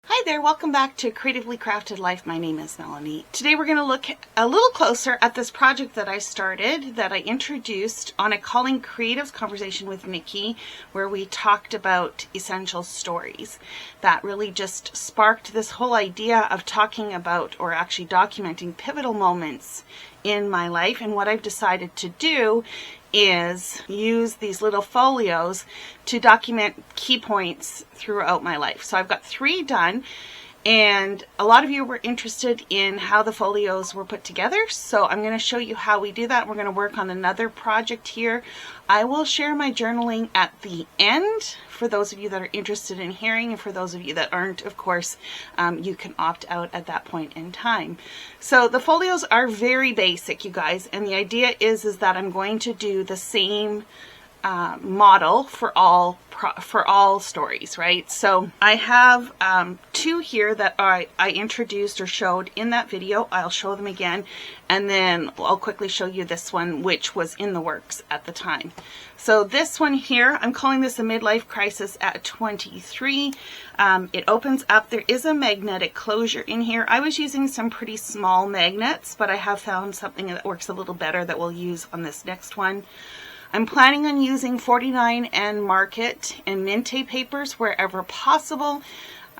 Hi there, welcome back to Creatively Crafted Life. My name is Melanie. Today we're going to look a little closer at this project that I started, that I introduced on a Calling Creatives conversation with Nikki, where we talked about essential stories. That really just sparked this whole idea of talking about, or actually documenting, pivotal moments in my life. And what I've decided to do is use these little folios to document key points throughout my life. So I've got 3 done, and a lot of you were interested in how the folios were put together. So I'm going to show you how we do that. We're going to work on another project here. I will share my journaling at the end for those of you that are interested in hearing, and for those of you that aren't, of course, you can opt out at that point in time. So the folios are very basic, you guys, and the idea is that I'm going to do the same model for all stories, right? So I have 2 here that I introduced or showed in that video. I'll show them again, and then I'll quickly show you this one, which was in the works at the time. So this one here, I'm calling this a midlife crisis at 23. It opens up. There is a magnetic closure in here. I was using some pretty small magnets, but I have found something that works a little better that we'll use on this next one. I'm planning on using 49 and Market and Minte papers wherever possible.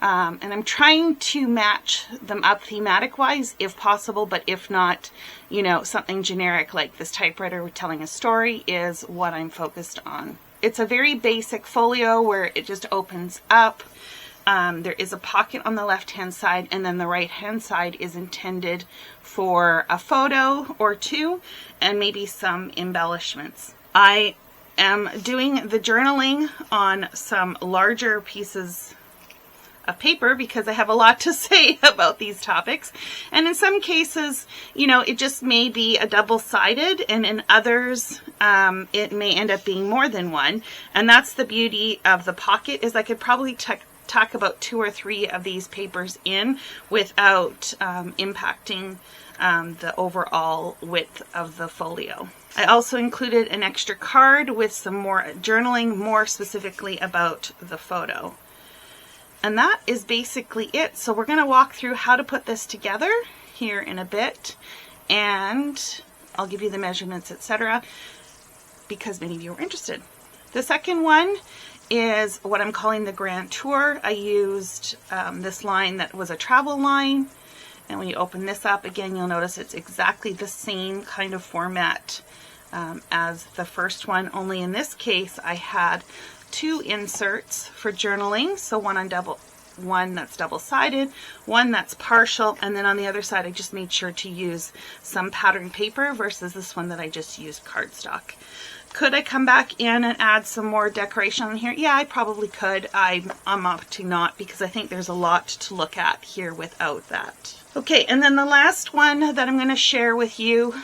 And I'm trying to match them up thematic wise if possible, but if not, you know, something generic like this typewriter telling a story is what I'm focused on. It's a very basic folio where it just opens up. There is a pocket on the left hand side, and then the right hand side is intended for a photo or 2 and maybe some embellishments. I am doing the journaling on some larger pieces of paper because I have a lot to say about these topics. And in some cases, you know, it just may be a double-sided, and in others, it may end up being more than one. And that's the beauty of the pocket, is I could probably tuck about 2 or 3 of these papers in without impacting the overall width of the folio. I also included an extra card with some more journaling, more specifically about the photo. And that is basically it. So we're going to walk through how to put this together here in a bit, and I'll give you the measurements, etc., because many of you are interested. The second one is what I'm calling the Grand Tour. I used this line that was a travel line. And when you open this up, again, you'll notice it's exactly the same kind of format as the first one, only in this case I had 2 inserts for journaling. So one that's double-sided, one that's partial, and then on the other side I just made sure to use some pattern paper versus this one that I just used cardstock. Could I come back in and add some more decoration on here? Yeah, I probably could. I'm up to not, because I think there's a lot to look at here without that. Okay, and then the last one that I'm going to share with you,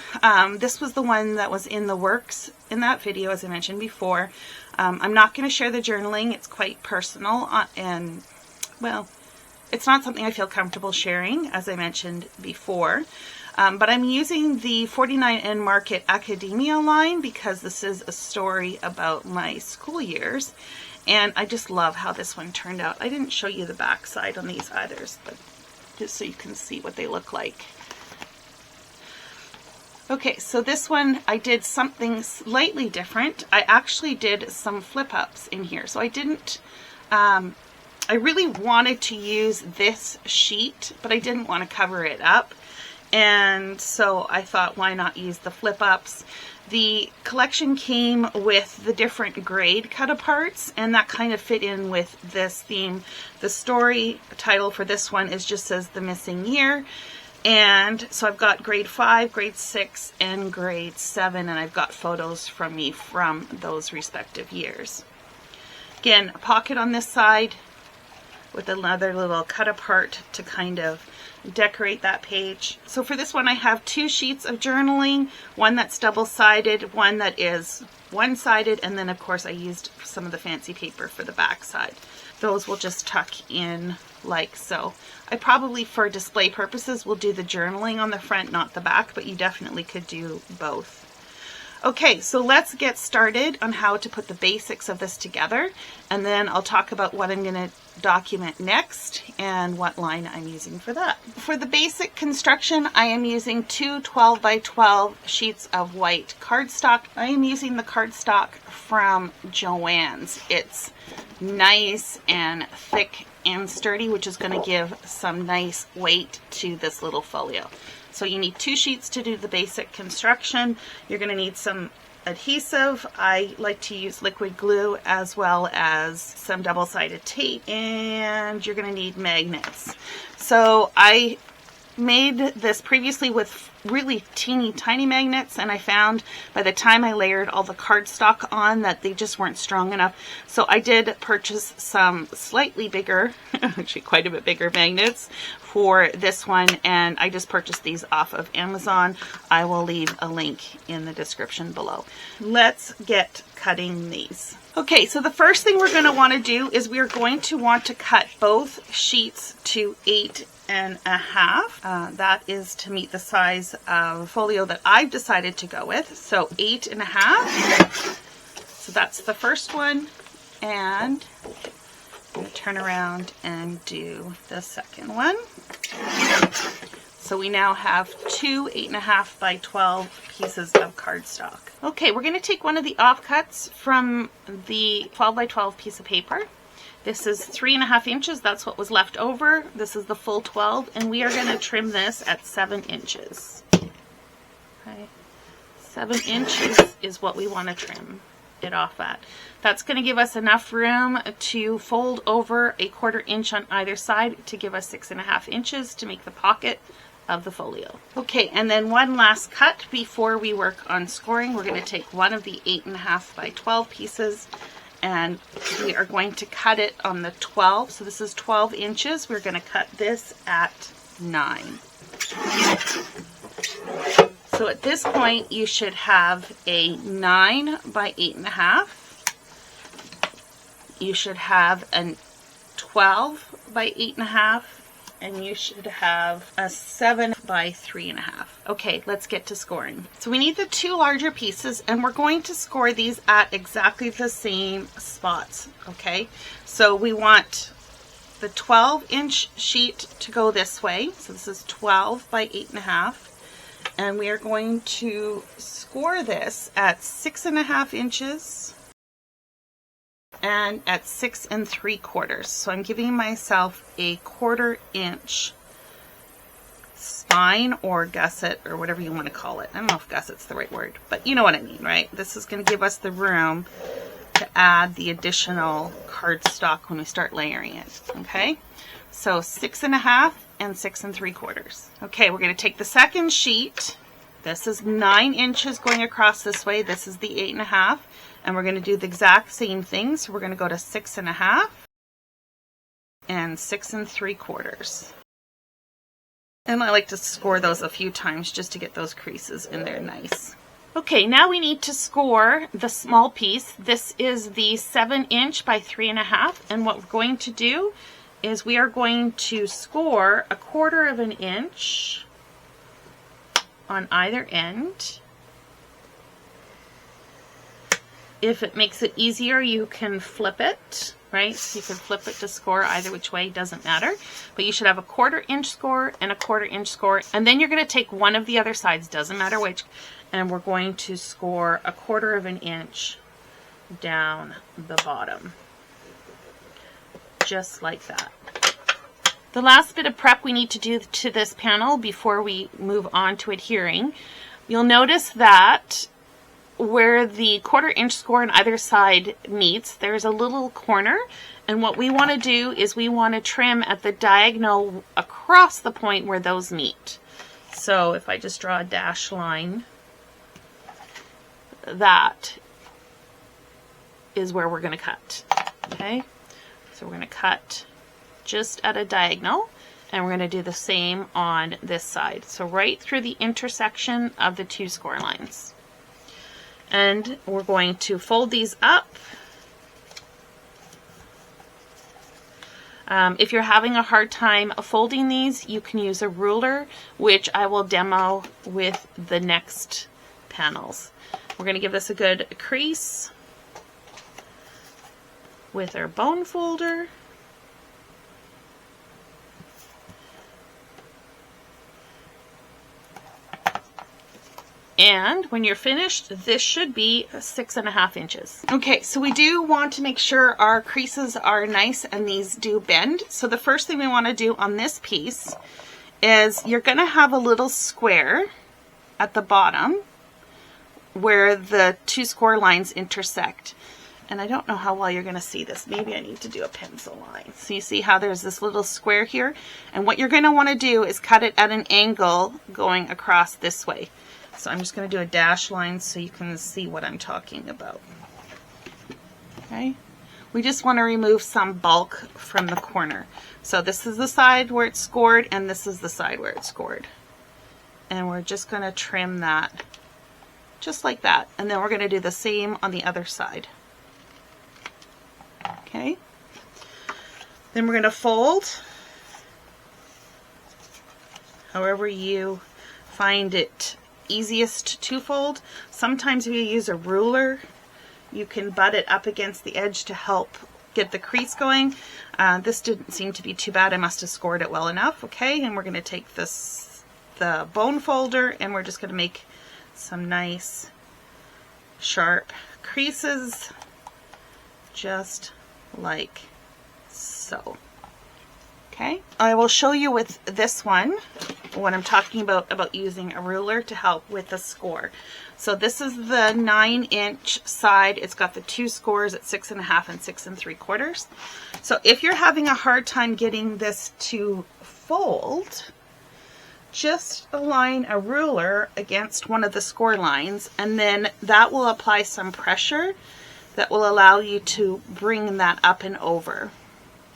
this was the one that was in the works in that video, as I mentioned before. I'm not going to share the journaling. It's quite personal, and, well, it's not something I feel comfortable sharing, as I mentioned before. But I'm using the 49 and Market Academia line because this is a story about my school years, and I just love how this one turned out. I didn't show you the back side on these either, but just so you can see what they look like. Okay, so this one I did something slightly different. I actually did some flip-ups in here. So I didn't, I really wanted to use this sheet, but I didn't want to cover it up. And so I thought, why not use the flip-ups? The collection came with the different grade cut-aparts, and that kind of fit in with this theme. The story title for this one is just says The Missing Year. And so I've got grade 5, grade 6, and grade 7, and I've got photos from me from those respective years. Again, a pocket on this side with another little cut-apart to kind of decorate that page. So for this one I have 2 sheets of journaling, one that's double-sided, one that is one-sided, and then of course I used some of the fancy paper for the back side. Those will just tuck in like so. I probably, for display purposes, will do the journaling on the front, not the back, but you definitely could do both. Okay, so let's get started on how to put the basics of this together, and then I'll talk about what I'm going to document next and what line I'm using for that. For the basic construction, I am using two 12 by 12 sheets of white cardstock. I am using the cardstock from Joann's. It's nice and thick and sturdy, which is going to give some nice weight to this little folio. So you need 2 sheets to do the basic construction. You're going to need some adhesive. I like to use liquid glue as well as some double-sided tape, and you're going to need magnets. So I made this previously with really teeny tiny magnets, and I found by the time I layered all the cardstock on that they just weren't strong enough. So I did purchase some slightly bigger, actually quite a bit bigger magnets for this one, and I just purchased these off of Amazon. I will leave a link in the description below. Let's get cutting these. Okay, so the first thing we're going to want to do is we're going to want to cut both sheets to 8.5. That is to meet the size of folio that I've decided to go with. So 8.5. So that's the first one. And I'm going to turn around and do the second one. So we now have 2 8.5 by 12 pieces of cardstock. Okay, we're going to take one of the offcuts from the 12 by 12 piece of paper. This is 3.5 inches. That's what was left over. This is the full 12, and we are going to trim this at 7 inches. Okay, 7 inches is what we want to trim it off at. That's going to give us enough room to fold over 1/4 inch on either side to give us 6.5 inches to make the pocket of the folio. Okay, and then one last cut before we work on scoring. We're going to take one of the 8.5 by 12 pieces, and we are going to cut it on the 12. So this is 12 inches. We're going to cut this at 9. So at this point, you should have a 9 by 8.5. You should have a 12 by 8.5. And you should have a 7 by 3.5. Okay, let's get to scoring. So we need the 2 larger pieces, and we're going to score these at exactly the same spots, okay? So we want the 12-inch sheet to go this way. So this is 12 by 8.5. And we are going to score this at 6.5 inches and at 6 3/4. So I'm giving myself a 1/4 inch spine or gusset or whatever you want to call it. I don't know if gusset's the right word, but you know what I mean, right? This is going to give us the room to add the additional cardstock when we start layering it. Okay, so 6.5 and 6 3/4. Okay, we're going to take the second sheet. This is 9 inches going across this way. This is the 8.5. And we're going to do the exact same thing. So we're going to go to 6.5 and 6 3/4. And I like to score those a few times just to get those creases in there nice. Okay, now we need to score the small piece. This is the 7 inch by 3.5. And what we're going to do is we are going to score 1/4 inch on either end. If it makes it easier, you can flip it, right? So you can flip it to score either which way, doesn't matter. But you should have a 1/4 inch score and a 1/4 inch score. And then you're going to take one of the other sides, doesn't matter which, and we're going to score 1/4 inch down the bottom. Just like that. The last bit of prep we need to do to this panel before we move on to adhering, you'll notice that where the 1/4 inch score on either side meets, there's a little corner, and what we want to do is we want to trim at the diagonal across the point where those meet. So if I just draw a dash line, that is where we're going to cut. Okay, so we're going to cut just at a diagonal, and we're going to do the same on this side. So right through the intersection of the 2 score lines. And we're going to fold these up. If you're having a hard time folding these, you can use a ruler, which I will demo with the next panels. We're going to give this a good crease with our bone folder. And when you're finished, this should be 6.5 inches. Okay, so we do want to make sure our creases are nice and these do bend. So the first thing we want to do on this piece is you're going to have a little square at the bottom where the two score lines intersect. And I don't know how well you're going to see this. Maybe I need to do a pencil line. So you see how there's this little square here? And what you're going to want to do is cut it at an angle going across this way. So I'm just going to do a dash line so you can see what I'm talking about. Okay? We just want to remove some bulk from the corner. So this is the side where it's scored and this is the side where it's scored. And we're just going to trim that just like that. And then we're going to do the same on the other side. Okay? Then we're going to fold however you find it easiest to fold. Sometimes if you use a ruler, you can butt it up against the edge to help get the crease going. This didn't seem to be too bad. I must have scored it well enough. Okay, and we're going to take the bone folder and we're just going to make some nice sharp creases just like so. Okay, I will show you with this one what I'm talking about using a ruler to help with the score. So this is the 9-inch side. It's got the two scores at 6.5 and 6 3/4. So if you're having a hard time getting this to fold, just align a ruler against one of the score lines, and then that will apply some pressure that will allow you to bring that up and over.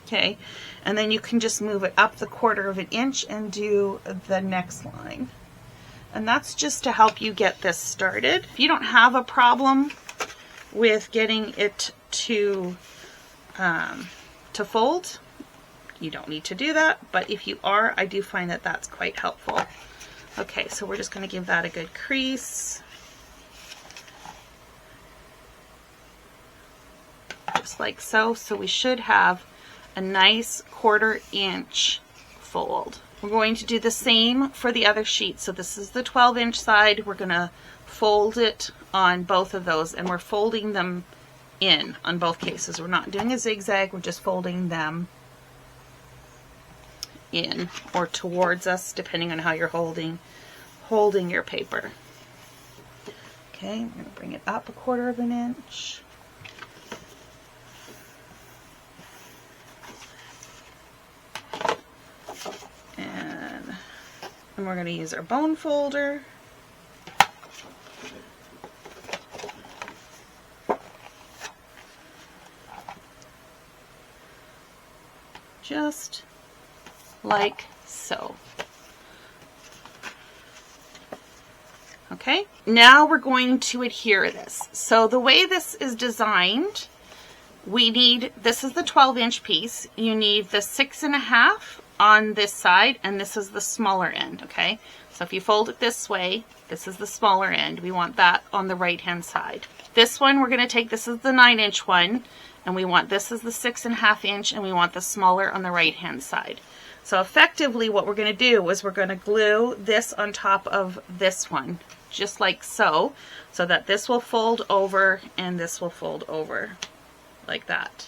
Okay, and then you can just move it up the 1/4 inch and do the next line. And that's just to help you get this started. If you don't have a problem with getting it to fold, you don't need to do that. But if you are, I do find that that's quite helpful. Okay, so we're just going to give that a good crease. Just like so. So we should have a nice 1/4 inch fold. We're going to do the same for the other sheet. So this is the 12-inch side. We're going to fold it on both of those, and we're folding them in on both cases. We're not doing a zigzag, we're just folding them in or towards us, depending on how you're holding your paper. Okay, I'm going to bring it up a 1/4 inch. And we're going to use our bone folder. Just like so. Okay, now we're going to adhere this. So the way this is designed, this is the 12-inch piece. You need the 6.5 on this side, and this is the smaller end, okay? So if you fold it this way, this is the smaller end. We want that on the right-hand side. This one we're going to take, this is the 9-inch one, and we want this is the 6.5 inch, and we want the smaller on the right-hand side. So effectively what we're going to do is we're going to glue this on top of this one, just like so, so that this will fold over and this will fold over like that.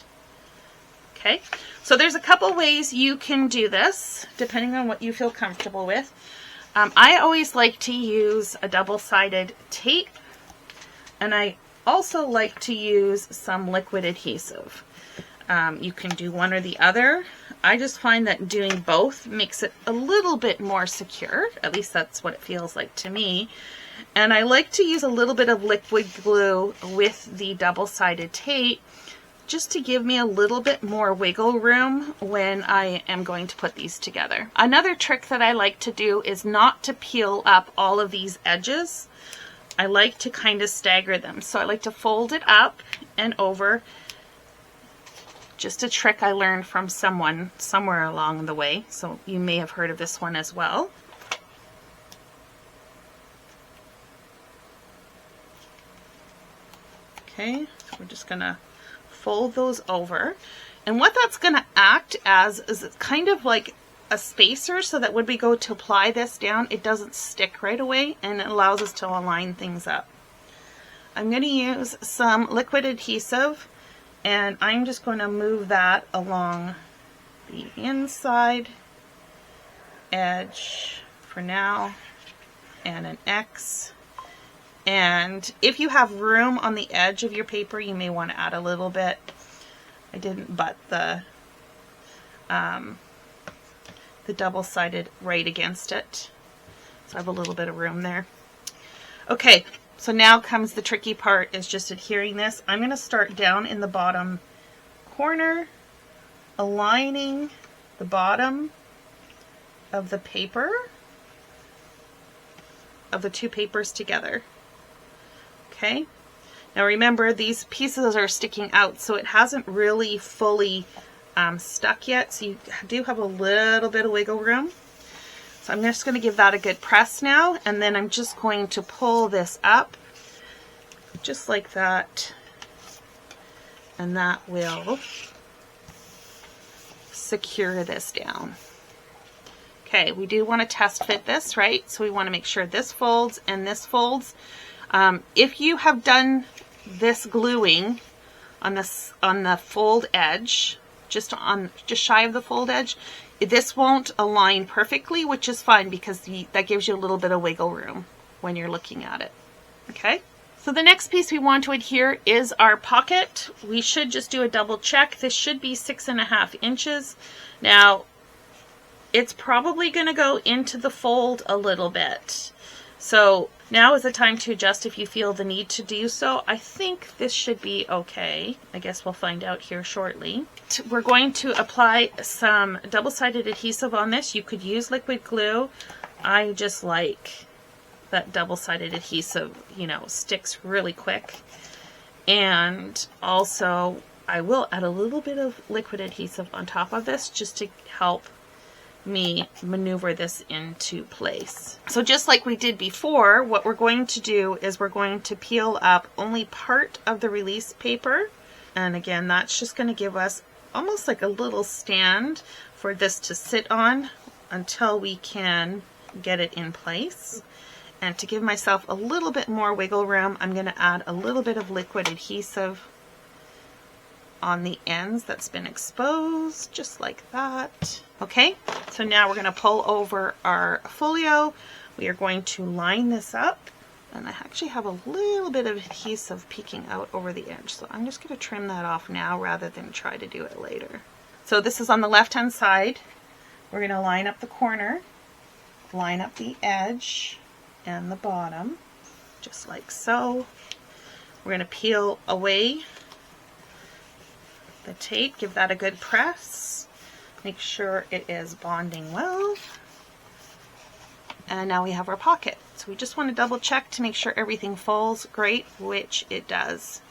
Okay, so there's a couple ways you can do this, depending on what you feel comfortable with. I always like to use a double-sided tape, and I also like to use some liquid adhesive. You can do one or the other. I just find that doing both makes it a little bit more secure. At least that's what it feels like to me. And I like to use a little bit of liquid glue with the double-sided tape, just to give me a little bit more wiggle room when I am going to put these together. Another trick that I like to do is not to peel up all of these edges. I like to kind of stagger them. So I like to fold it up and over. Just a trick I learned from someone somewhere along the way. So you may have heard of this one as well. Okay, so we're just gonna fold those over. And what that's gonna act as is it's kind of like a spacer, so that when we go to apply this down, it doesn't stick right away, and it allows us to align things up. I'm going to use some liquid adhesive, and I'm just going to move that along the inside edge for now, and an X. And if you have room on the edge of your paper, you may want to add a little bit. I didn't butt the double-sided right against it, so I have a little bit of room there. Okay, so now comes the tricky part, is just adhering this. I'm going to start down in the bottom corner, aligning the bottom of the paper, of the two papers together. Okay, now remember these pieces are sticking out, so it hasn't really fully stuck yet, so you do have a little bit of wiggle room. So I'm just going to give that a good press now, and then I'm just going to pull this up just like that, and that will secure this down. Okay, we do want to test fit this, right? So we want to make sure this folds and this folds. If you have done this gluing on the fold edge, just shy of the fold edge, this won't align perfectly, which is fine because that gives you a little bit of wiggle room when you're looking at it. Okay, so the next piece we want to adhere is our pocket. We should just do a double check. This should be 6.5 inches. Now, it's probably going to go into the fold a little bit. So now is the time to adjust if you feel the need to do so. I think this should be okay. I guess we'll find out here shortly. We're going to apply some double-sided adhesive on this. You could use liquid glue. I just like that double-sided adhesive, you know, sticks really quick. And also I will add a little bit of liquid adhesive on top of this just to help me maneuver this into place. So just like we did before, what we're going to do is we're going to peel up only part of the release paper, and again that's just going to give us almost like a little stand for this to sit on until we can get it in place. And to give myself a little bit more wiggle room, I'm going to add a little bit of liquid adhesive on the ends that's been exposed, just like that. Okay, so now we're going to pull over our folio. We are going to line this up, and I actually have a little bit of adhesive peeking out over the edge, so I'm just going to trim that off now rather than try to do it later. So this is on the left hand side. We're going to line up the corner, line up the edge and the bottom, just like so. We're going to peel away the tape, give that a good press, make sure it is bonding well, and now we have our pocket. So we just want to double check to make sure everything folds great, which it does.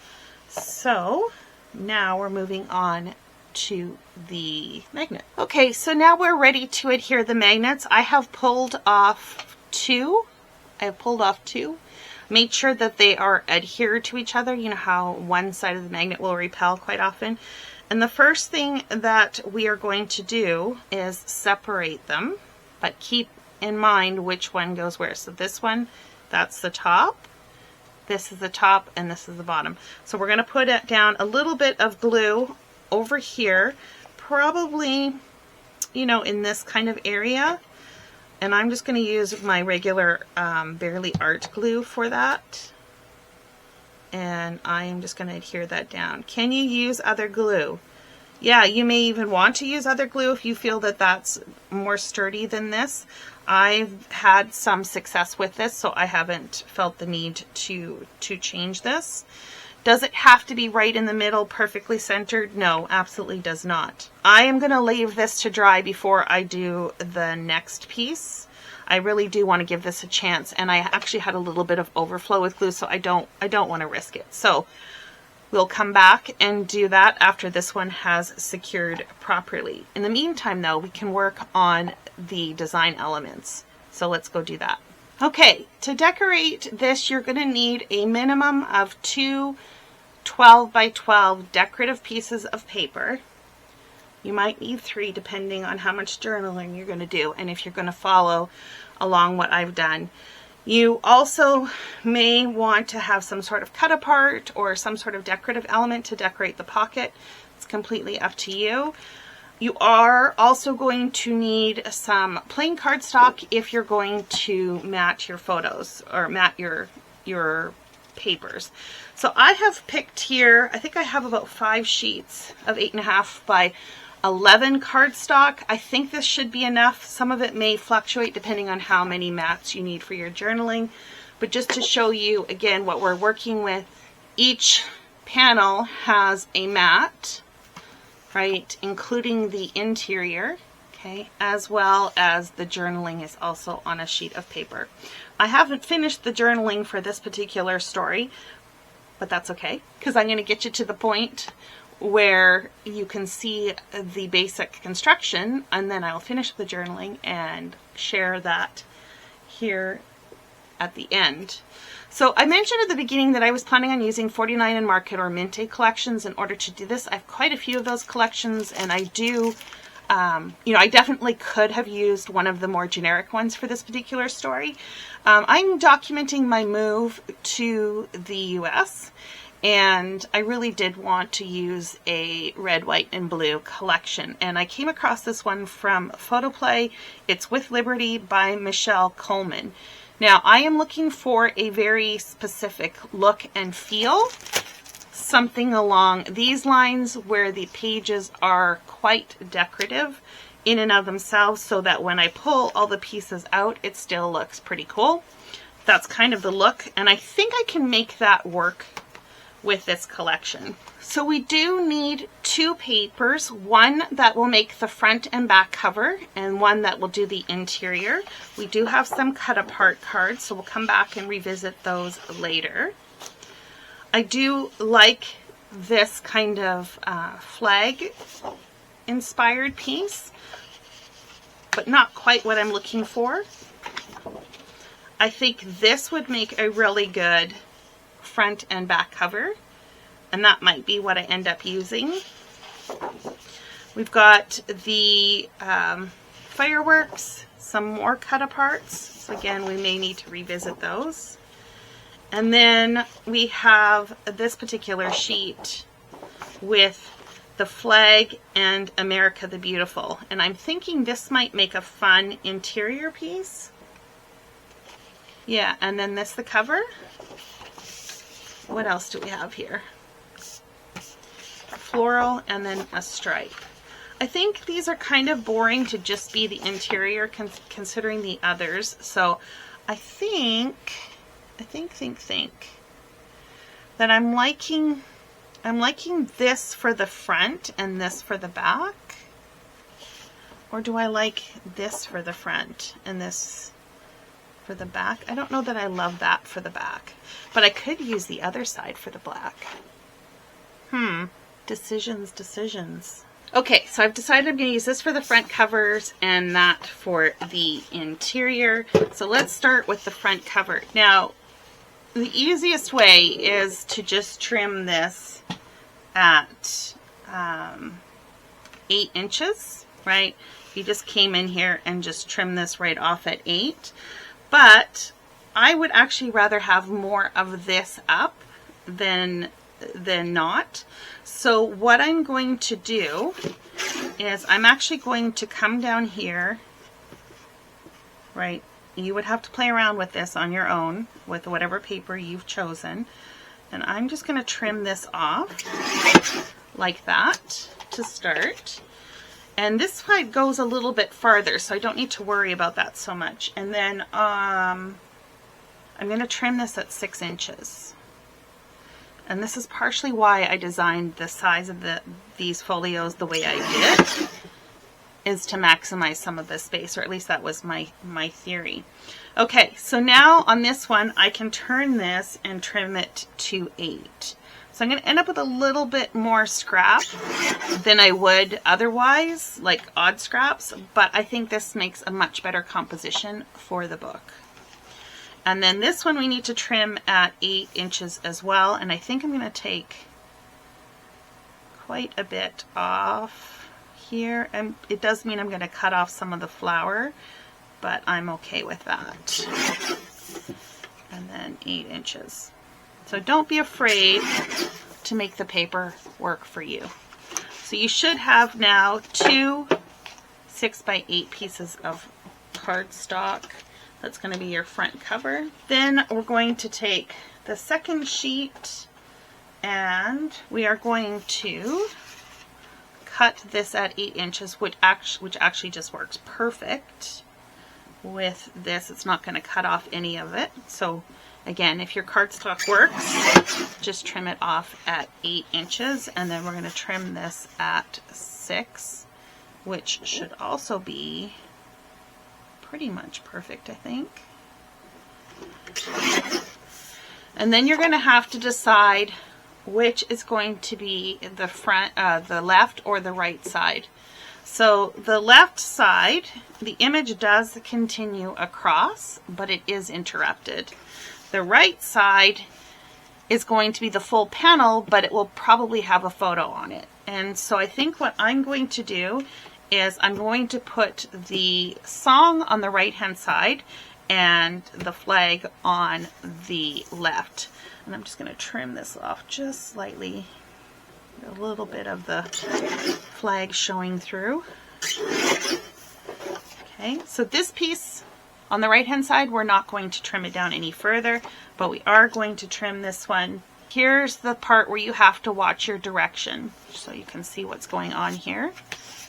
So now we're moving on to the magnet. Okay, so now we're ready to adhere the magnets. I have pulled off two. Made sure that they are adhered to each other. You know how one side of the magnet will repel quite often. And the first thing that we are going to do is separate them, but keep in mind which one goes where. So this one, that's the top, this is the top, and this is the bottom. So we're going to put it down a little bit of glue over here, probably, you know, in this kind of area. And I'm just going to use my regular Barely Art glue for that. And I am just going to adhere that down. Can you use other glue? Yeah, you may even want to use other glue if you feel that that's more sturdy than this. I've had some success with this, so I haven't felt the need to change this. Does it have to be right in the middle, perfectly centered? No, absolutely does not. I am going to leave this to dry before I do the next piece. I really do want to give this a chance, and I actually had a little bit of overflow with glue, so I don't want to risk it. So we'll come back and do that after this one has secured properly. In the meantime, though, we can work on the design elements. So let's go do that. Okay, to decorate this, you're going to need a minimum of 2 12 by 12 decorative pieces of paper. You might need 3 depending on how much journaling you're going to do and if you're going to follow along what I've done. You also may want to have some sort of cut apart or some sort of decorative element to decorate the pocket. It's completely up to you. You are also going to need some plain cardstock if you're going to mat your photos or mat your papers. So I have picked here, I think I have about 5 sheets of 8.5 by 11 cardstock. I think this should be enough. Some of it may fluctuate depending on how many mats you need for your journaling. But just to show you again what we're working with, each panel has a mat, right, including the interior, okay, as well as the journaling is also on a sheet of paper. I haven't finished the journaling for this particular story, but that's okay, because I'm going to get you to the point where you can see the basic construction, and then I'll finish the journaling and share that here at the end. So I mentioned at the beginning that I was planning on using 49 and Market or Minté collections in order to do this. I have quite a few of those collections, and I do, I definitely could have used one of the more generic ones for this particular story. I'm documenting my move to the US, and I really did want to use a red, white, and blue collection. And I came across this one from Photoplay. It's With Liberty by Michelle Coleman. Now, I am looking for a very specific look and feel. Something along these lines where the pages are quite decorative in and of themselves, so that when I pull all the pieces out, it still looks pretty cool. That's kind of the look, and I think I can make that work with this collection. So we do need 2 papers, one that will make the front and back cover and one that will do the interior. We do have some cut apart cards, so we'll come back and revisit those later. I do like this kind of flag inspired piece, but not quite what I'm looking for. I think this would make a really good front and back cover, and that might be what I end up using. We've got the fireworks, some more cut aparts, so again we may need to revisit those. And then we have this particular sheet with the flag and America the Beautiful, and I'm thinking this might make a fun interior piece. Yeah, and then this the cover. What else do we have here? Floral and then a stripe. I think these are kind of boring to just be the interior considering the others. So I think that I'm liking this for the front and this for the back. Or do I like this for the front and this for the back? I don't know that I love that for the back, but I could use the other side for the black. Decisions. Okay, so I've decided I'm going to use this for the front covers and that for the interior. So let's start with the front cover. Now, the easiest way is to just trim this at 8 inches, right? You just came in here and just trim this right off at 8. But I would actually rather have more of this up than not. So what I'm going to do is I'm actually going to come down here, right? You would have to play around with this on your own with whatever paper you've chosen. And I'm just going to trim this off like that to start. And this side goes a little bit farther, so I don't need to worry about that so much. And then I'm going to trim this at 6 inches. And this is partially why I designed the size of these folios the way I did, is to maximize some of the space, or at least that was my theory. Okay, so now on this one, I can turn this and trim it to 8. So I'm going to end up with a little bit more scrap than I would otherwise, like odd scraps, but I think this makes a much better composition for the book. And then this one we need to trim at 8 inches as well, and I think I'm going to take quite a bit off here, and it does mean I'm going to cut off some of the flower, but I'm okay with that. And then 8 inches. So don't be afraid to make the paper work for you. So you should have now 2 6x8 pieces of cardstock. That's going to be your front cover. Then we're going to take the second sheet and we are going to cut this at 8 inches, which actually just works perfect with this. It's not going to cut off any of it. So again, if your cardstock works, just trim it off at 8 inches, and then we're going to trim this at 6, which should also be pretty much perfect, I think. And then you're going to have to decide which is going to be the front, the left or the right side. So the left side, the image does continue across, but it is interrupted. The right side is going to be the full panel, but it will probably have a photo on it. And so I think what I'm going to do is I'm going to put the song on the right hand side and the flag on the left. And I'm just going to trim this off just slightly. A little bit of the flag showing through. Okay, so this piece on the right hand side, we're not going to trim it down any further, but we are going to trim this one. Here's the part where you have to watch your direction so you can see what's going on here.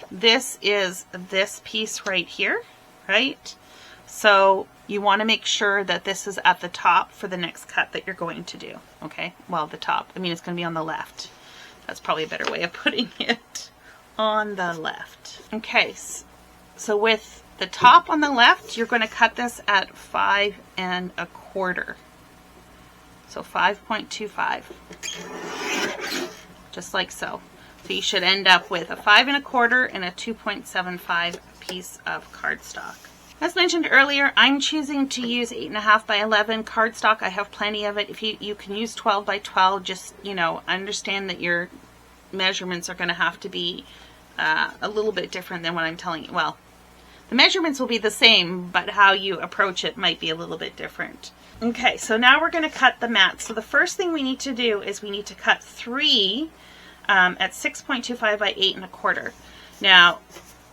This is this piece right here, right? So you want to make sure that this is at the top for the next cut that you're going to do. Okay, well, the top, I mean, it's going to be on the left. That's probably a better way of putting it, on the left. Okay, so with the top on the left, you're going to cut this at 5 1/4. So 5.25, just like so. So you should end up with a 5 1/4 and a 2.75 piece of cardstock. As mentioned earlier, I'm choosing to use 8.5 by 11 cardstock. I have plenty of it. If you can use 12 by 12, just, you know, understand that your measurements are going to have to be a little bit different than what I'm telling you. Well, the measurements will be the same, but how you approach it might be a little bit different. Okay, so now we're going to cut the mat. So the first thing we need to do is we need to cut 3 at 6.25 by 8 1/4. Now,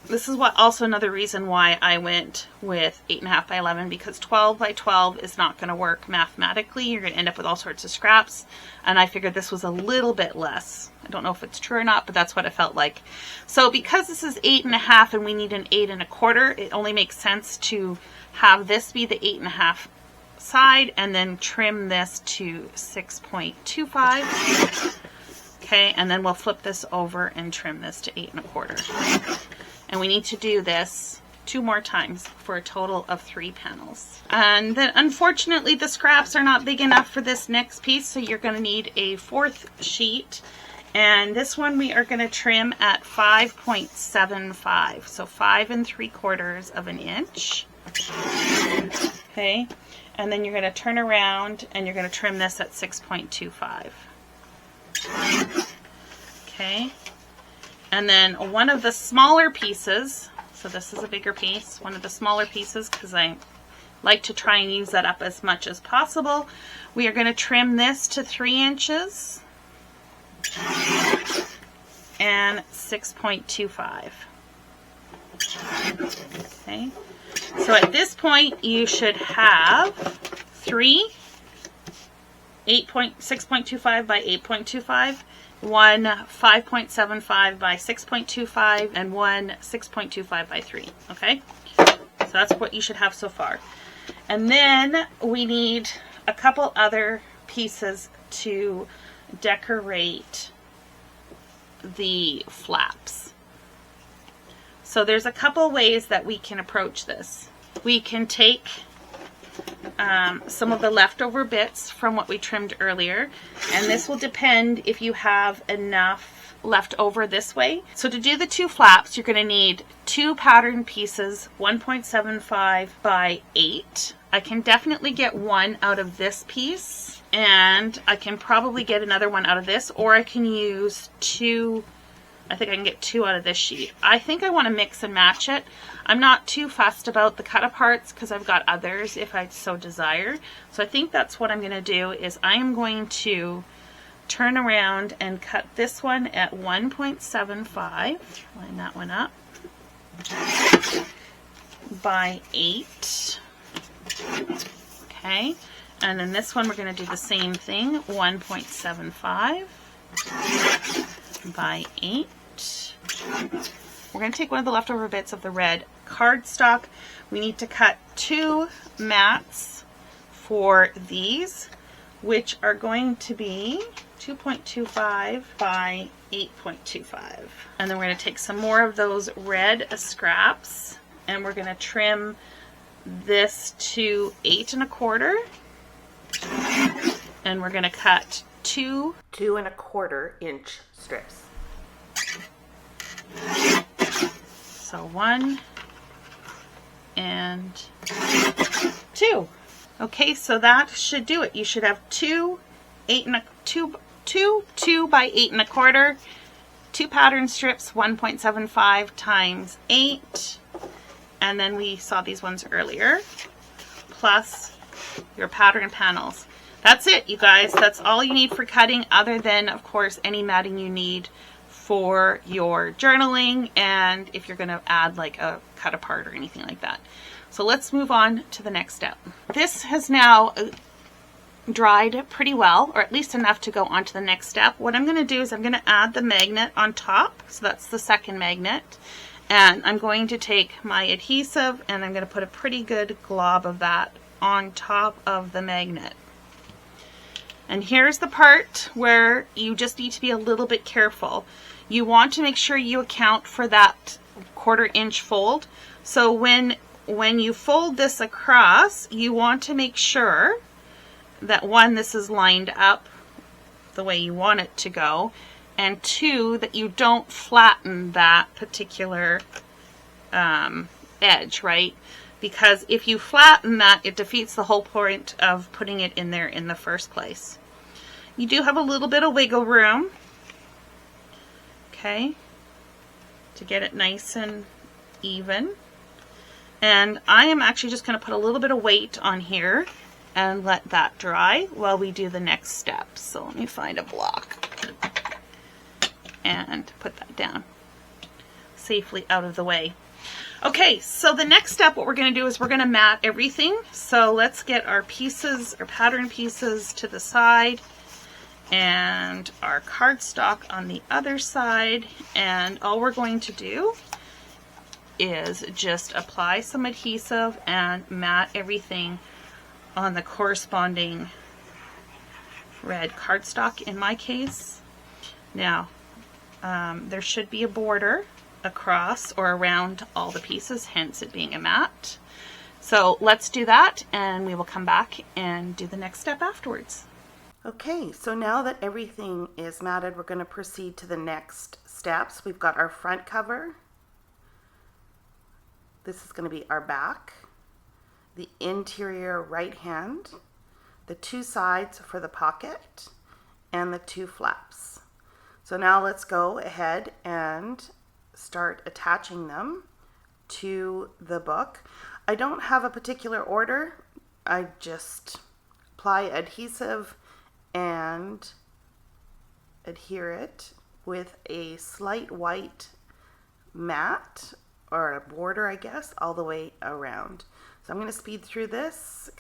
this is also another reason why I went with 8.5 by 11, because 12 by 12 is not going to work mathematically. You're going to end up with all sorts of scraps, and I figured this was a little bit less. I don't know if it's true or not, but that's what it felt like. So because this is 8.5 and we need an 8 1/4, it only makes sense to have this be the 8.5 side and then trim this to 6.25. Okay, and then we'll flip this over and trim this to 8 1/4. And we need to do this 2 more times for a total of 3 panels. And then unfortunately the scraps are not big enough for this next piece, so you're going to need a 4th sheet. And this one we are going to trim at 5.75, so 5 3/4 of an inch. Okay, and then you're going to turn around and you're going to trim this at 6.25. Okay. And then one of the smaller pieces, so this is a bigger piece, one of the smaller pieces, because I like to try and use that up as much as possible, we are going to trim this to 3 inches and 6.25. Okay, so at this point you should have 3 6.25 by 8.25, one 5.75 by 6.25, and one 6.25 by 3. Okay, so that's what you should have so far. And then we need a couple other pieces to decorate the flaps. So there's a couple ways that we can approach this. We can take some of the leftover bits from what we trimmed earlier, and this will depend if you have enough left over this way. So to do the 2 flaps, you're going to need 2 pattern pieces, 1.75 by 8. I can definitely get one out of this piece, and I can probably get another one out of this, or I can use 2 I think I can get 2 out of this sheet. I think I want to mix and match it. I'm not too fussed about the cut aparts because I've got others if I so desire. So I think that's what I'm going to do is I am going to turn around and cut this one at 1.75. Line that one up by 8. Okay. And then this one we're going to do the same thing, 1.75 by 8. We're going to take one of the leftover bits of the red cardstock. We need to cut 2 mats for these, which are going to be 2.25 by 8.25. And then we're going to take some more of those red scraps and we're going to trim this to 8 1/4. And we're going to cut 2 2 1/4-inch strips. So 1 and 2. Okay, so that should do it. You should have 2 2 by 8 1/4, 2 pattern strips, 1.75 times 8, and then we saw these ones earlier, plus your pattern panels. That's it, you guys. That's all you need for cutting, other than, of course, any matting you need for your journaling and if you're going to add like a cut apart or anything like that. So let's move on to the next step. This has now dried pretty well, or at least enough to go on to the next step. What I'm going to do is I'm going to add the magnet on top. So that's the second magnet. And I'm going to take my adhesive and I'm going to put a pretty good glob of that on top of the magnet. And here's the part where you just need to be a little bit careful. You want to make sure you account for that 1/4-inch fold. So when you fold this across, you want to make sure that 1, this is lined up the way you want it to go, and 2, that you don't flatten that particular edge, right? Because if you flatten that, it defeats the whole point of putting it in there in the first place. You do have a little bit of wiggle room, okay, to get it nice and even. And I am actually just going to put a little bit of weight on here and let that dry while we do the next step. So let me find a block and put that down safely out of the way. Okay, so the next step, what we're going to do is we're going to mat everything. So let's get our pieces, our pattern pieces to the side and our cardstock on the other side. And all we're going to do is just apply some adhesive and mat everything on the corresponding red cardstock in my case. Now, there should be a border across or around all the pieces, hence it being a mat. So let's do that and we will come back and do the next step afterwards. Okay, so now that everything is matted, we're going to proceed to the next steps. We've got our front cover. This is going to be our back, the interior right hand, the 2 sides for the pocket, and the 2 flaps. So now let's go ahead and start attaching them to the book. I don't have a particular order. I just apply adhesive and adhere it with a slight white mat or a border, I guess, all the way around. So I'm going to speed through this.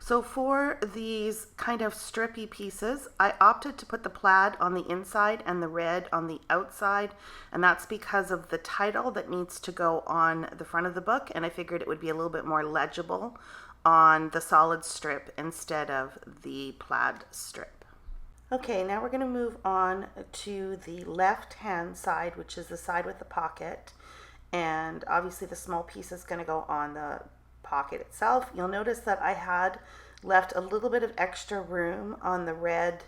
So for these kind of strippy pieces, I opted to put the plaid on the inside and the red on the outside, and that's because of the title that needs to go on the front of the book, and I figured it would be a little bit more legible on the solid strip instead of the plaid strip. Okay, now we're going to move on to the left hand side, which is the side with the pocket, and obviously the small piece is going to go on the pocket itself. You'll notice that I had left a little bit of extra room on the red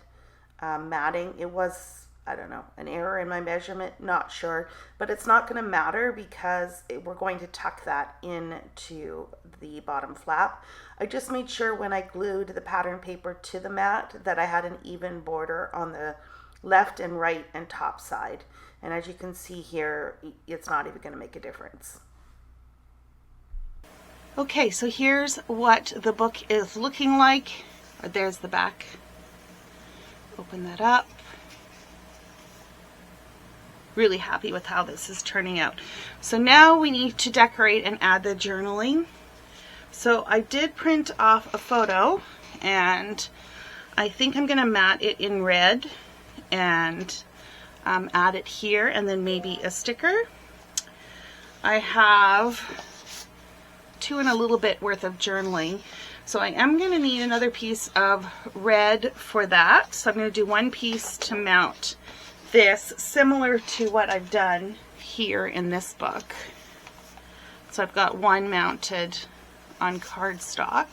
matting. It was I don't know, an error in my measurement, not sure, but it's not going to matter because we're going to tuck that into the bottom flap. I just made sure when I glued the pattern paper to the mat that I had an even border on the left and right and top side. And as you can see here, it's not even going to make a difference. Okay, so here's what the book is looking like. There's the back. Open that up. Really happy with how this is turning out. So now we need to decorate and add the journaling. So I did print off a photo, and I think I'm going to mat it in red and add it here, and then maybe a sticker. I have 2 and a little bit worth of journaling, so I am going to need another piece of red for that. So I'm going to do 1 piece to mount this, similar to what I've done here in this book. So I've got 1 mounted on cardstock.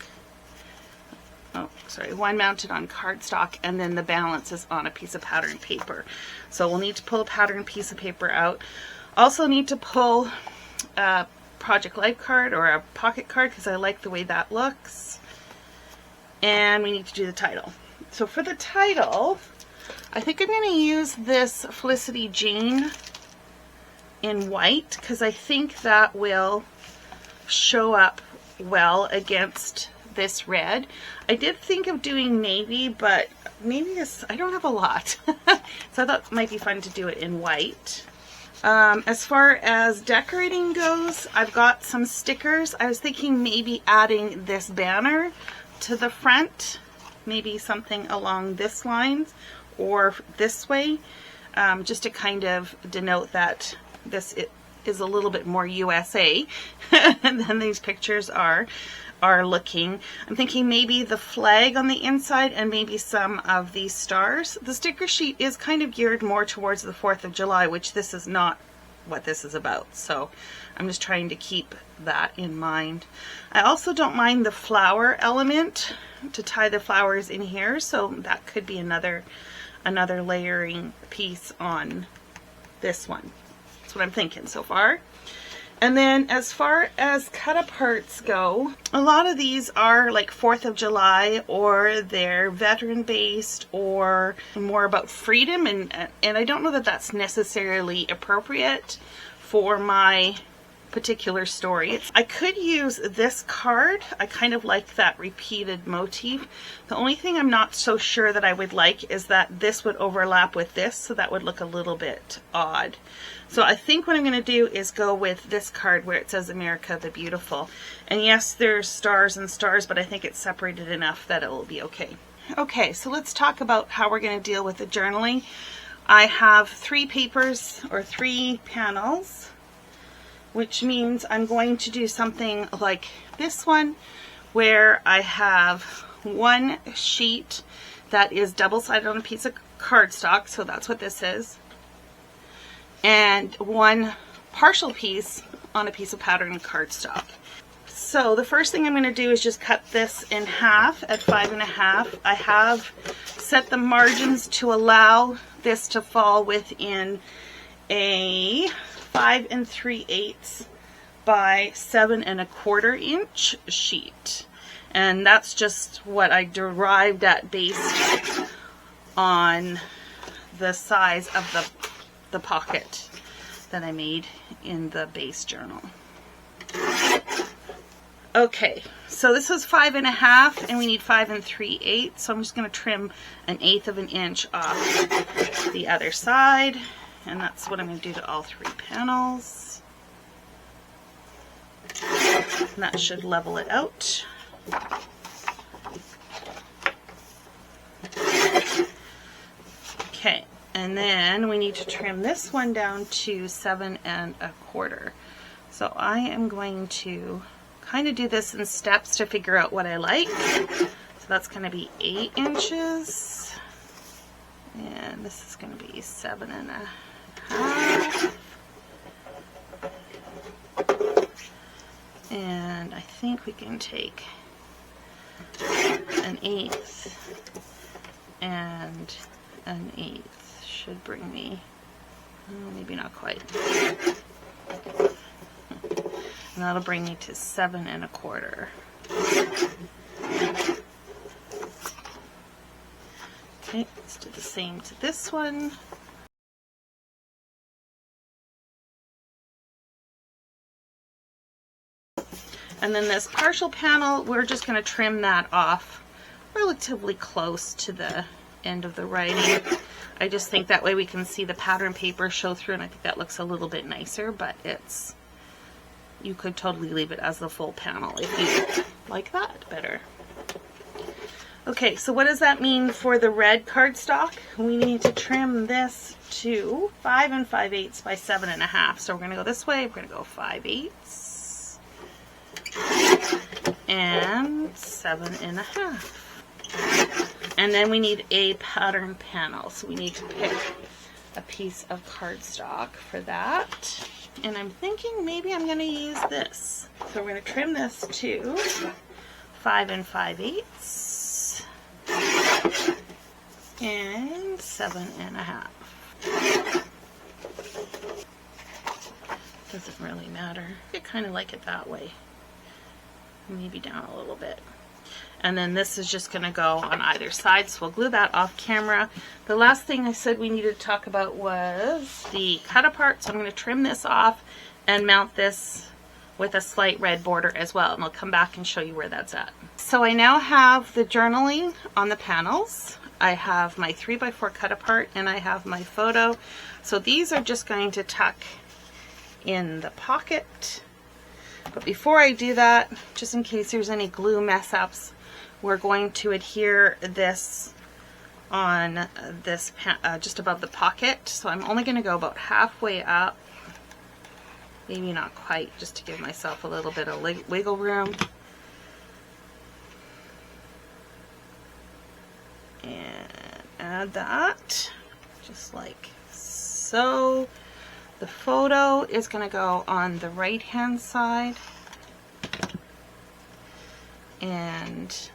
Oh, sorry, 1 mounted on cardstock, and then the balance is on a piece of pattern paper. So we'll need to pull a pattern piece of paper out. Also need to pull a Project Life card or a pocket card because I like the way that looks. And we need to do the title. So for the title, I think I'm going to use this Felicity Jane in white because I think that will show up well against this red. I did think of doing navy, but navy is, I don't have a lot. So I thought it might be fun to do it in white. As far as decorating goes, I've got some stickers. I was thinking maybe adding this banner to the front, maybe something along this line or this way, just to kind of denote that this is a little bit more USA than these pictures are looking. I'm thinking maybe the flag on the inside and maybe some of these stars. The sticker sheet is kind of geared more towards the 4th of July, which this is not what this is about. So I'm just trying to keep that in mind. I also don't mind the flower element to tie the flowers in here, so that could be another layering piece on this one. That's what I'm thinking so far. And then as far as cut aparts go, a lot of these are like 4th of July, or they're veteran based, or more about freedom, and I don't know that that's necessarily appropriate for my particular story. I could use this card. I kind of like that repeated motif. The only thing I'm not so sure that I would like is that this would overlap with this, so that would look a little bit odd. So I think what I'm going to do is go with this card where it says America the Beautiful. And yes, there's stars and stars, but I think it's separated enough that it will be okay. Okay, so let's talk about how we're going to deal with the journaling. I have 3 papers or 3 panels, which means I'm going to do something like this one, where I have 1 sheet that is double-sided on a piece of cardstock, so that's what this is, and 1 partial piece on a piece of pattern cardstock. So the first thing I'm going to do is just cut this in half at 5.5. I have set the margins to allow this to fall within a 5 3/8 by 7 1/4 inch sheet, and that's just what I derived at based on the size of the pocket that I made in the base journal. Okay, so this is 5.5, and we need 5 3/8, so I'm just going to trim 1/8 of an inch off the other side, and that's what I'm going to do to all 3 panels. And that should level it out. Okay, and then we need to trim this one down to 7 1/4. So I am going to kind of do this in steps to figure out what I like. So that's going to be 8 inches, and this is going to be 7 1/2. And I think we can take 1/8 and 1/8 should bring me, maybe not quite. And that'll bring me to 7 1/4. Okay, let's do the same to this one. And then this partial panel, we're just going to trim that off relatively close to the end of the writing. I just think that way we can see the pattern paper show through, and I think that looks a little bit nicer, but it's, you could totally leave it as the full panel if you like that better. Okay, so what does that mean for the red cardstock? We need to trim this to 5 5/8 by 7 1/2. So we're going to go this way. We're going to go 5/8 and 7 1/2. And then we need a pattern panel. So we need to pick a piece of cardstock for that. And I'm thinking maybe I'm going to use this. So we're going to trim this to 5 5/8 and 7 1/2. Doesn't really matter. I kind of like it that way. Maybe down a little bit. And then this is just going to go on either side, so we'll glue that off camera. The last thing I said we needed to talk about was the cut apart, so I'm going to trim this off and mount this with a slight red border as well, and I'll come back and show you where that's at. So I now have the journaling on the panels. I have my 3x4 cut apart, and I have my photo. So these are just going to tuck in the pocket. But before I do that, just in case there's any glue mess ups, we're going to adhere this on this just above the pocket. So I'm only going to go about halfway up, maybe not quite, just to give myself a little bit of wiggle room. And add that, just like so. The photo is going to go on the right hand side, and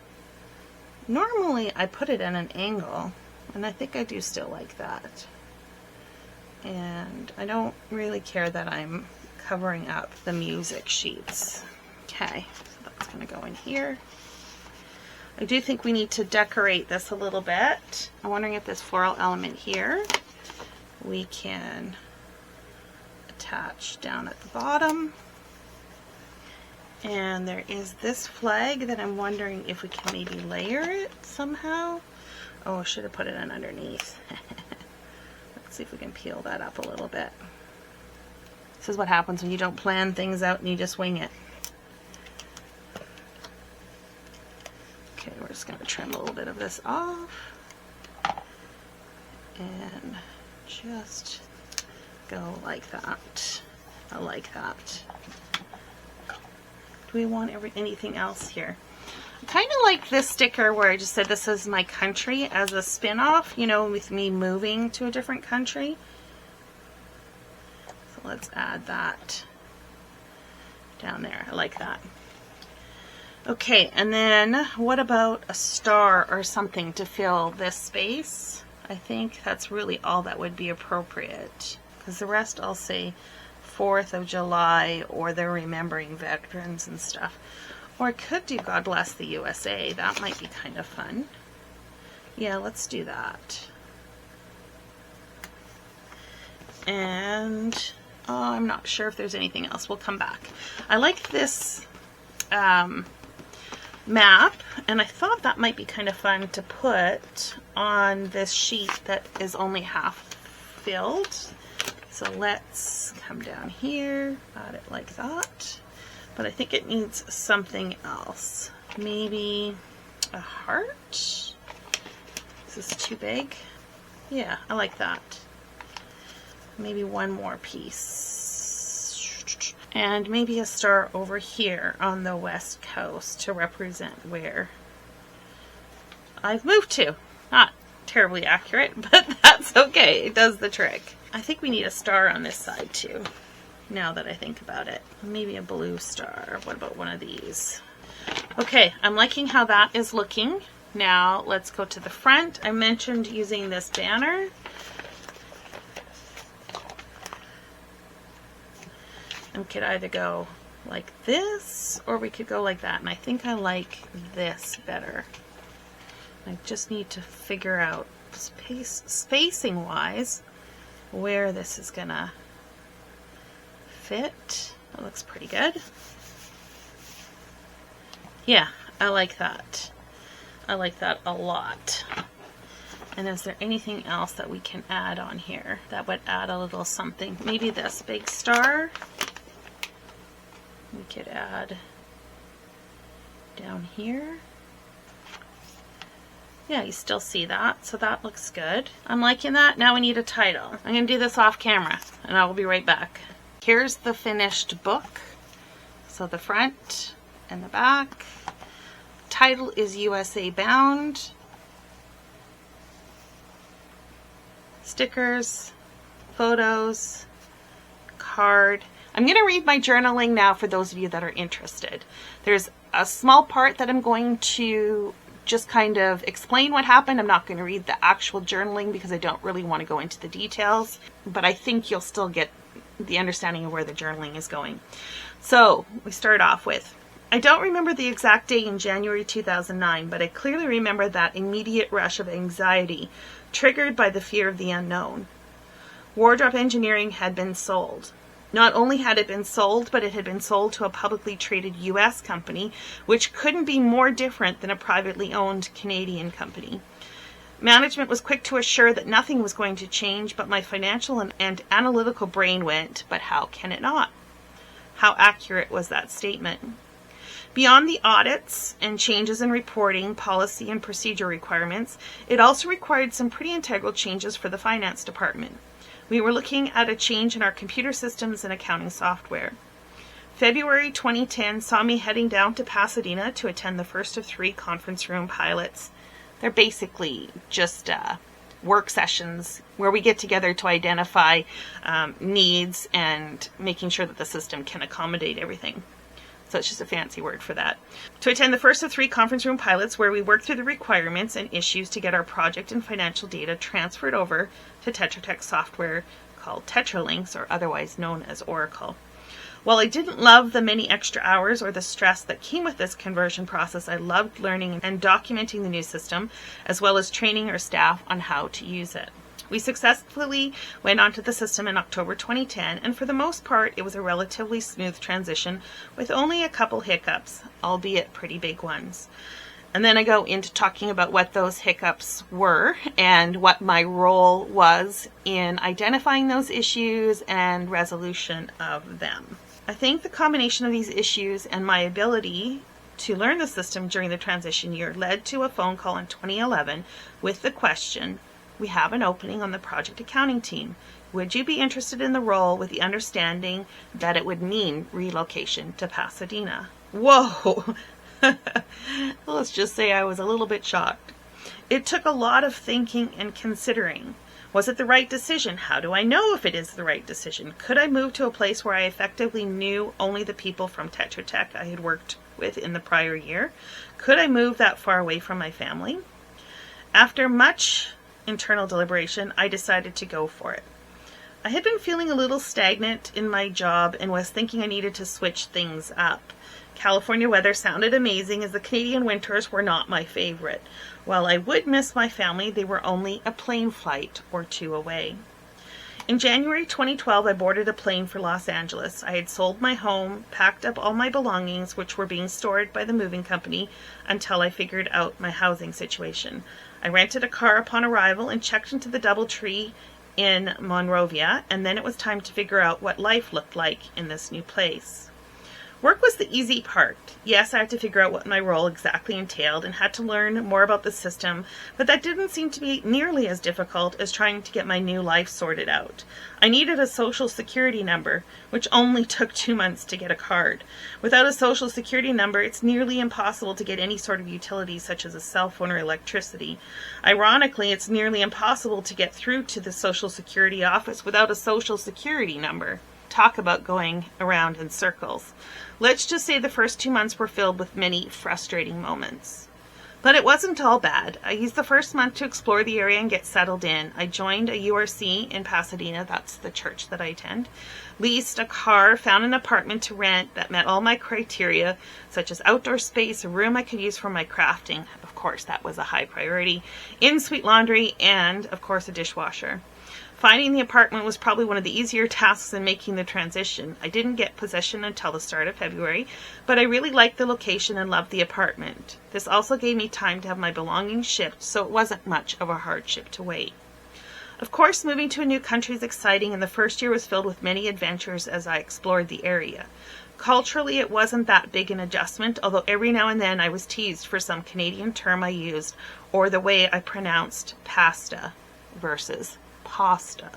normally I put it at an angle, and I think I do still like that. And I don't really care that I'm covering up the music sheets. Okay, so that's going to go in here. I do think we need to decorate this a little bit. I'm wondering if this floral element here we can attach down at the bottom. And there is this flag that I'm wondering if we can maybe layer it somehow. Oh, I should have put it in underneath. Let's see if we can peel that up a little bit. This is what happens when you don't plan things out and you just wing it. Okay, we're just going to trim a little bit of this off and just go like that. I like that. Do we want anything else here? I kind of like this sticker where I just said this is my country as a spin-off, you know, with me moving to a different country. So let's add that down there. I like that. Okay, and then what about a star or something to fill this space? I think that's really all that would be appropriate, because the rest I'll say 4th of July or they're remembering veterans and stuff. Or I could do God Bless the USA. That might be kind of fun. Yeah, let's do that. And I'm not sure if there's anything else. We'll come back. I like this map, and I thought that might be kind of fun to put on this sheet that is only half filled. So let's come down here, add it like that. But I think it needs something else. Maybe a heart? Is this too big? Yeah, I like that. Maybe one more piece. And maybe a star over here on the west coast to represent where I've moved to. Not terribly accurate, but that's okay. It does the trick. I think we need a star on this side too, now that I think about it. Maybe a blue star. What about one of these? Okay, I'm liking how that is looking. Now let's go to the front. I mentioned using this banner. And we could either go like this or we could go like that. And I think I like this better. I just need to figure out spacing wise where this is gonna fit. That looks pretty good. Yeah, I like that. I like that a lot. And is there anything else that we can add on here that would add a little something? Maybe this big star. We could add down here. Yeah, you still see that, so that looks good. I'm liking that. Now we need a title. I'm going to do this off camera, and I will be right back. Here's the finished book. So the front and the back. Title is USA Bound. Stickers, photos, card. I'm going to read my journaling now for those of you that are interested. There's a small part that I'm going to just kind of explain what happened. I'm not going to read the actual journaling because I don't really want to go into the details, but I think you'll still get the understanding of where the journaling is going. So we start off with, I don't remember the exact date in January 2009, but I clearly remember that immediate rush of anxiety triggered by the fear of the unknown. Wardrop Engineering had been sold. Not only had it been sold, but it had been sold to a publicly traded U.S. company, which couldn't be more different than a privately owned Canadian company. Management was quick to assure that nothing was going to change, but my financial and analytical brain went, but how can it not? How accurate was that statement? Beyond the audits and changes in reporting, policy, and procedure requirements, it also required some pretty integral changes for the finance department. We were looking at a change in our computer systems and accounting software. February 2010 saw me heading down to Pasadena to attend the first of 3 conference room pilots. They're basically just work sessions where we get together to identify needs and making sure that the system can accommodate everything. So it's just a fancy word for that. To attend the first of 3 conference room pilots where we work through the requirements and issues to get our project and financial data transferred over to Tetra Tech software called TetraLinks, or otherwise known as Oracle. While I didn't love the many extra hours or the stress that came with this conversion process, I loved learning and documenting the new system, as well as training our staff on how to use it. We successfully went onto the system in October 2010, and for the most part, it was a relatively smooth transition with only a couple hiccups, albeit pretty big ones. And then I go into talking about what those hiccups were and what my role was in identifying those issues and resolution of them. I think the combination of these issues and my ability to learn the system during the transition year led to a phone call in 2011 with the question, we have an opening on the project accounting team. Would you be interested in the role with the understanding that it would mean relocation to Pasadena? Whoa! Let's just say I was a little bit shocked. It took a lot of thinking and considering. Was it the right decision? How do I know if it is the right decision? Could I move to a place where I effectively knew only the people from Tetra Tech I had worked with in the prior year? Could I move that far away from my family? After much internal deliberation, I decided to go for it. I had been feeling a little stagnant in my job and was thinking I needed to switch things up. California weather sounded amazing, as the Canadian winters were not my favorite. While I would miss my family, they were only a plane flight or 2 away. In January 2012, I boarded a plane for Los Angeles. I had sold my home, packed up all my belongings, which were being stored by the moving company, until I figured out my housing situation. I rented a car upon arrival and checked into the DoubleTree in Monrovia, and then it was time to figure out what life looked like in this new place. Work was the easy part. Yes, I had to figure out what my role exactly entailed and had to learn more about the system, but that didn't seem to be nearly as difficult as trying to get my new life sorted out. I needed a social security number, which only took 2 months to get a card. Without a social security number, it's nearly impossible to get any sort of utility such as a cell phone or electricity. Ironically, it's nearly impossible to get through to the Social Security office without a social security number. Talk about going around in circles. Let's just say the first 2 months were filled with many frustrating moments. But it wasn't all bad. I used the first month to explore the area and get settled in. I joined a URC in Pasadena, that's the church that I attend, leased a car, found an apartment to rent that met all my criteria, such as outdoor space, a room I could use for my crafting. Of course, that was a high priority. In-suite laundry, and of course a dishwasher. Finding the apartment was probably one of the easier tasks in making the transition. I didn't get possession until the start of February, but I really liked the location and loved the apartment. This also gave me time to have my belongings shipped, so it wasn't much of a hardship to wait. Of course, moving to a new country is exciting, and the first year was filled with many adventures as I explored the area. Culturally, it wasn't that big an adjustment, although every now and then I was teased for some Canadian term I used, or the way I pronounced pasta versus pasta.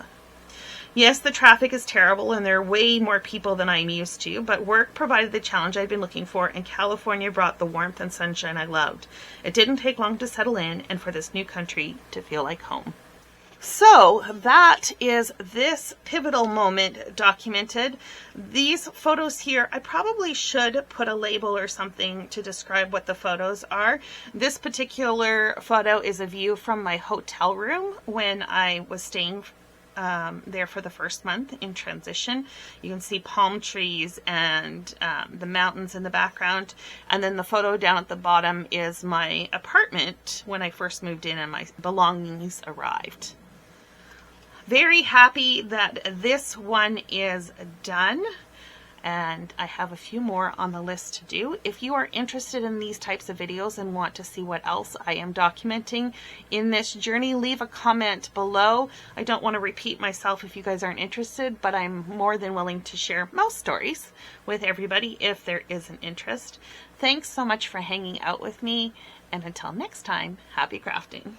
Yes, the traffic is terrible and there are way more people than I'm used to, but work provided the challenge I'd been looking for, and California brought the warmth and sunshine I loved. It didn't take long to settle in and for this new country to feel like home. So that is this pivotal moment documented. These photos here, I probably should put a label or something to describe what the photos are. This particular photo is a view from my hotel room when I was staying there for the first month in transition. You can see palm trees and the mountains in the background. And then the photo down at the bottom is my apartment when I first moved in and my belongings arrived. Very happy that this one is done, and I have a few more on the list to do. If you are interested in these types of videos and want to see what else I am documenting in this journey, leave a comment below. I don't want to repeat myself if you guys aren't interested, but I'm more than willing to share most stories with everybody if there is an interest. Thanks so much for hanging out with me, and until next time, happy crafting.